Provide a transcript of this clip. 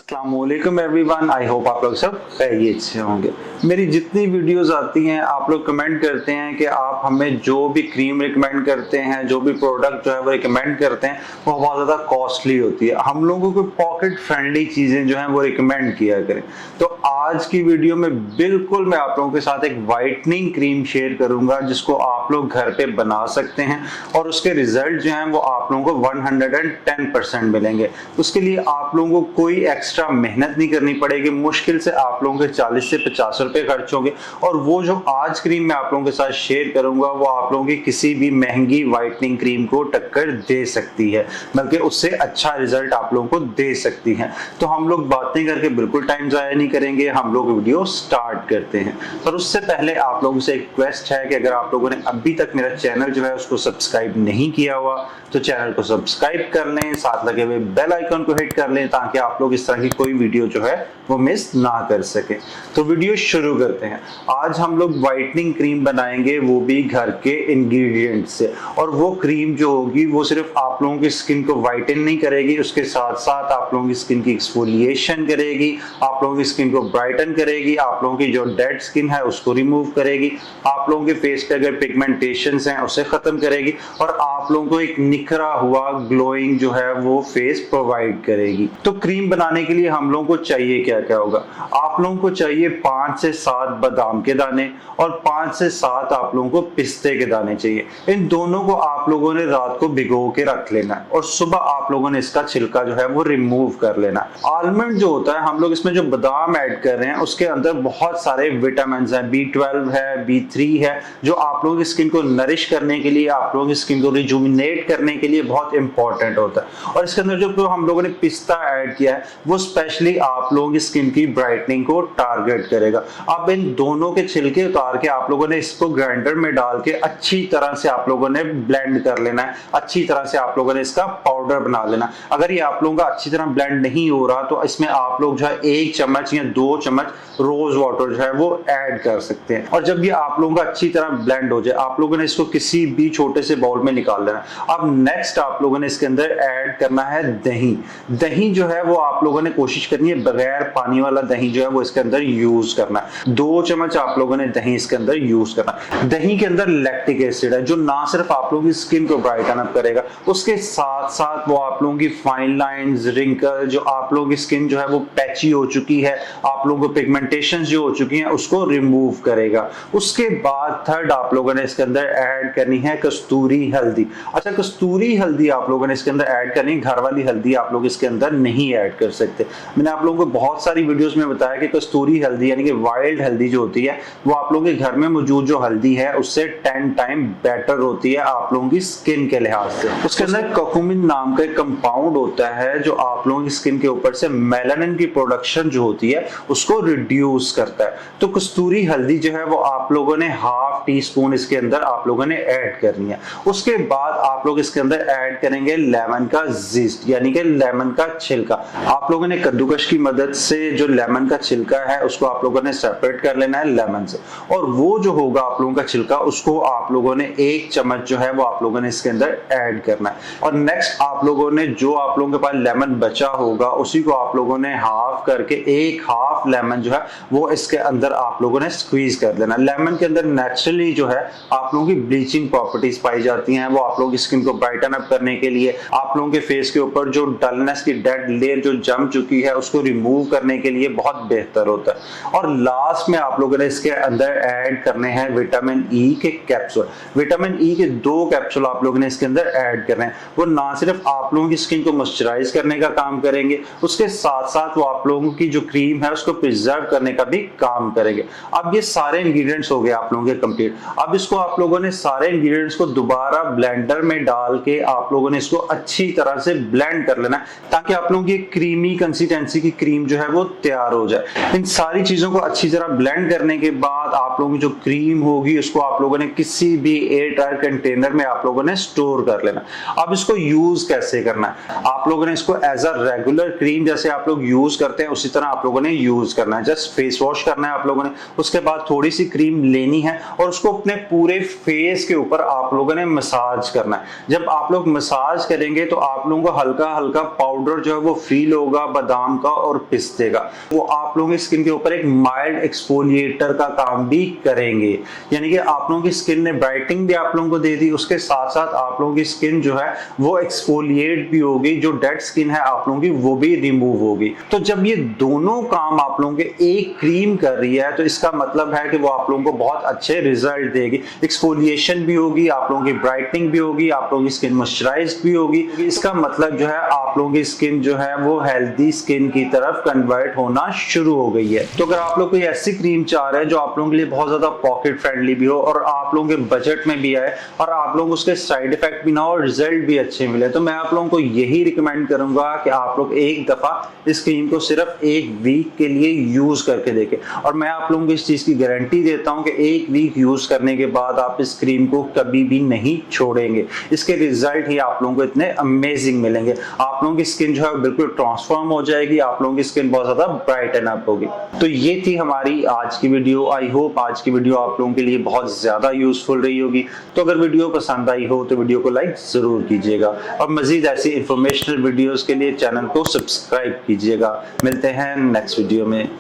अस्सलामुअलैकुम everyone, I hope आप लोग सब खैरियत से होंगे। मेरी जितनी वीडियोस आती हैं आप लोग कमेंट करते हैं कि आप हमें जो भी क्रीम रिकमेंड करते हैं, जो भी प्रोडक्ट जो है वो रिकमेंड करते हैं वो बहुत ज़्यादा कॉस्टली होती है। हम लोगों को पॉकेट फ्रेंडली चीज़ें जो हैं वो रिकमेंड किया करें। तो आज की वीडियो में बिल्कुल मैं आप लोगों के साथ एक वाइटनिंग क्रीम शेयर करूंगा जिसको आप लोग घर पे बना सकते हैं और उसके रिजल्ट जो हैं वो आप लोगों को 110% मिलेंगे। उसके लिए आप लोगों को कोई एक्स्ट्रा मेहनत नहीं करनी पड़ेगी। मुश्किल से आप लोगों के 40 से 50 रुपए खर्च होंगे और वो जो आज क्रीम मैं आप लोगों के साथ शेयर करूंगा वो आप लोगों की किसी भी महंगी वाइटनिंग क्रीम को टक्कर दे सकती है, बल्कि उससे अच्छा रिजल्ट आप लोगों को दे सकती है। तो हम लोग बातें करके बिल्कुल टाइम जाया नहीं करेंगे, हम लोग वीडियो स्टार्ट करते हैं। पर उससे पहले आप लोगों से एक रिक्वेस्ट है कि अगर आप लोगों ने अभी तक मेरा चैनल जो है उसको सब्सक्राइब नहीं किया हुआ तो चैनल को सब्सक्राइब कर लें, साथ लगे हुए बेल आइकन को हिट कर लें ताकि आप लोग इस तरह की कोई वीडियो जो है वो मिस ना कर सके। तो वीडियो शुरू करते हैं। आज हम लोग वाइटनिंग क्रीम बनाएंगे, वो भी घर के इंग्रेडिएंट से। और वो क्रीम जो होगी वो सिर्फ आप लोगों की स्किन को वाइटन नहीं करेगी, उसके साथ साथ आप लोगों की स्किन की एक्सफोलिएशन करेगी, आप लोगों की स्किन को ब्राइटन करेगी, आप लोगों की जो डेड स्किन है उसको रिमूव करेगी, आप लोगों के फेस पे अगर पिगमेंटेशंस हैं उसे खत्म करेगी और आप लोगों को एक निखरा हुआ ग्लोइंग जो है वो फेस प्रोवाइड करेगी। तो क्रीम बनाने के लिए हम लोगों को चाहिए क्या क्या होगा। आप लोगों को चाहिए 5 से 7 बादाम के दाने और 5 से 7 आप लोगों को पिस्ते के दाने चाहिए। इन दोनों को आप लोगों ने रात को भिगो के रख लेना है और सुबह आप लोगों ने इसका छिलका जो है वो रिमूव कर लेना है। आलमंड जो होता है, हम लोग इसमें जो बादाम ऐड कर रहे हैं उसके अंदर बहुत सारे विटामिन हैं, B12 है, B3 है, जो आप लोगों की स्किन को नरिश करने के लिए, आप लोगों की स्किन को रिजुविनेट करने के लिए बहुत इंपॉर्टेंट होता है। और इसके अंदर जो हम लोगों ने पिस्ता ऐड किया है वो स्पेशली आप लोगों की स्किन की ब्राइटनिंग को टारगेट करेगा। अब इन दोनों के छिलके उतार के आप लोगों ने इसको ग्राइंडर में डाल के अच्छी तरह से आप लोगों ने ब्लेंड कर लेना है, अच्छी तरह से आप लोगों ने इसका पाउडर बना लेना। अगर ये आप लोगों का अच्छी तरह ब्लेंड नहीं हो रहा तो इसमें आप लोग जो है 1 चम्मच या 2 चम्मच रोज वाटर जो है वो ऐड कर सकते हैं। और जब ये आप लोगों का अच्छी तरह ब्लेंड हो जाए आप लोगों ने इसको किसी भी छोटे से बाउल में निकाल लेना। अब नेक्स्ट आप लोगों ने इसके अंदर ऐड करना है दही। दही जो है वो आप लोगों ने कोशिश करनी है बगैर पानी वाला दही जो है वो इसके अंदर यूज करना है। 2 चम्मच आप लोगों ने दही इसके अंदर यूज करना है। दही के अंदर लैक्टिक एसिड है जो ना सिर्फ आप लोगों की स्किन को ब्राइटन अप करेगा, उसके साथ साथ वो आप लोगों की फाइन लाइंस, रिंकल, जो आप लोगों की स्किन जो है वो पैची हो चुकी है, आप लोगों को पिगमेंटेशन जो हो चुकी हैं उसको रिमूव करेगा। उसके बाद थर्ड आप लोगों ने इसके अंदर ऐड करनी है कस्तूरी हल्दी। अच्छा, कस्तूरी हल्दी आप लोगों ने इसके अंदर ऐड करनी है, घर वाली हल्दी आप लोग इसके अंदर नहीं ऐड कर सकते। मैंने आप लोगों को बहुत सारी वीडियोस में बताया कि कस्तूरी हल्दी यानी कि वाइल्ड हल्दी जो होती है वो आप लोगों के घर में मौजूद जो हल्दी है उससे 10 टाइम बेटर होती है आप लोगों की स्किन के लिहाज से। उसके अंदर कर्कुमिन नाम का एक कंपाउंड होता है जो आप लोगों की स्किन के ऊपर से मेलानिन की प्रोडक्शन जो होती है उसको रिड्यूस करता है। तो कस्तूरी हल्दी जो है वो आप लोगों ने ½ टीस्पून इसके अंदर आप लोगों ने ऐड करनी है। उसके बाद आप लोग इसके अंदर ऐड करेंगे लेमन का जीस्ट यानी कि लेमन का छिलका। आप लोगों ने कद्दूकश की मदद से जो लेमन का छिलका है उसको आप लोगों ने सेपरेट कर लेना है लेमन से, और वो जो होगा आप लोगों का छिलका उसको आप लोगों ने 1 चम्मच जो है वो आप लोगों ने इसके अंदर ऐड करना है। और नेक्स्ट आप लोगों ने जो आप लोगों के पास लेमन बचा होगा उसी को आप लोगों ने हाफ करके एक हाफ लेमन जो है वो इसके अंदर आप लोगों ने स्क्वीज कर लेना। लेमन के अंदर नेचुरली जो है आप लोगों की ब्लीचिंग प्रॉपर्टीज पाई जाती हैं, वो आप लोगों की स्किन को ब्राइटन अप करने के लिए, आप लोगों के फेस के ऊपर जो डलनेस की डेड लेयर जो जम चुकी है उसको रिमूव करने के लिए बहुत बेहतर होता है। और लास्ट में आप लोगों ने इसके अंदर ऐड करने हैं विटामिन ई के कैप्सूल। विटामिन ई के 2 कैप्सूल आप लोगों ने इसके अंदर ऐड करने हैं। वो ना सिर्फ आप लोगों की स्किन को मॉइस्चराइज करने का काम करेंगे, उसके साथ साथ वो आप लोगों की जो क्रीम है उसको प्रिजर्व करने का भी काम करेंगे। अब ये सारे इंग्रेडिएंट्स हो गए आप लोगों के कंप्लीट। अब इसको आप लोगों ने सारे इंग्रेडिएंट्स को दोबारा ब्लेंडर में डाल के आप लोगों ने इसको अच्छी तरह से ब्लेंड कर लेना ताकि आप लोगों की क्रीमी कंसिस्टेंसी की क्रीम जो है वो तैयार हो जाए। इन सारी चीजों को अच्छी तरह ब्लेंड करने के बाद आप लोगों की जो क्रीम होगी उसको आप लोगों ने किसी भी एयर टाइट कंटेनर में आप लोगों ने स्टोर कर लेना। अब इसको यूज कैसे करना है, आप लोगों ने इसको एज अ रेगुलर क्रीम जैसे आप लोग यूज करते हैं उसी तरह आप लोगों ने यूज करना है। जस्ट फेस वॉश करना है आप लोगों ने, उसके बाद थोड़ी सी क्रीम लेनी है और और उसको अपने पूरे फेस के ऊपर आप लोगों ने मसाज करना है। जब आप लोग मसाज करेंगे तो आप लोगों को हल्का हल्का पाउडर जो है वो फील होगा बादाम का और पिस्ते का। वो आप लोगों की स्किन के ऊपर एक माइल्ड एक्सफोलिएटर का काम भी करेंगे, यानी कि आप लोगों की स्किन ने ब्राइटनिंग भी आप लोगों को दे दी, उसके साथ साथ आप लोगों की स्किन जो है वो एक्सफोलिएट भी होगी, जो डेड स्किन है आप लोगों की वो भी रिमूव होगी। तो जब ये दोनों काम आप लोगों के एक क्रीम कर रही है तो इसका मतलब है कि वो आप लोगों को बहुत अच्छे रिजल्ट देगी। एक्सफोलिएशन भी होगी, आप लोगों की ब्राइटनिंग भी होगी, आप लोगों की स्किन मॉइस्चराइज्ड भी होगी। इसका मतलब जो है आप लोगों की स्किन जो है वो हेल्दी स्किन की तरफ कन्वर्ट होना शुरू हो गई है। तो अगर आप लोग कोई ऐसी क्रीम चाह रहे हैं जो आप लोगों के लिए बहुत ज्यादा पॉकेट फ्रेंडली भी हो और आप लोगों के बजट में भी आए और आप लोगों को उसके साइड इफेक्ट भी ना हो और रिजल्ट भी अच्छे मिले, तो मैं आप लोगों को यही रिकमेंड करूंगा कि आप लोग एक दफा इस क्रीम को सिर्फ एक वीक के लिए यूज करके देखें। और मैं आप लोगों को इस चीज की गारंटी देता हूं कि एक वीक यूज करने के बाद आप इस क्रीम को कभी भी नहीं छोड़ेंगे। इसके रिजल्ट ही आप लोगों को इतने अमेजिंग मिलेंगे। आप लोगों की स्किन जो है बिल्कुल ट्रांसफॉर्म हो जाएगी, आप लोगों की स्किन बहुत ज्यादा ब्राइटन अप होगी। तो ये थी हमारी आज की वीडियो। आई होप आज की वीडियो आप लोगों के लिए बहुत ज्यादा यूजफुल रही होगी। तो अगर वीडियो पसंद आई हो तो वीडियो को लाइक जरूर कीजिएगा और मजीद ऐसी इंफॉर्मेशनल वीडियोस के लिए चैनल को सब्सक्राइब कीजिएगा। मिलते हैं नेक्स्ट वीडियो में।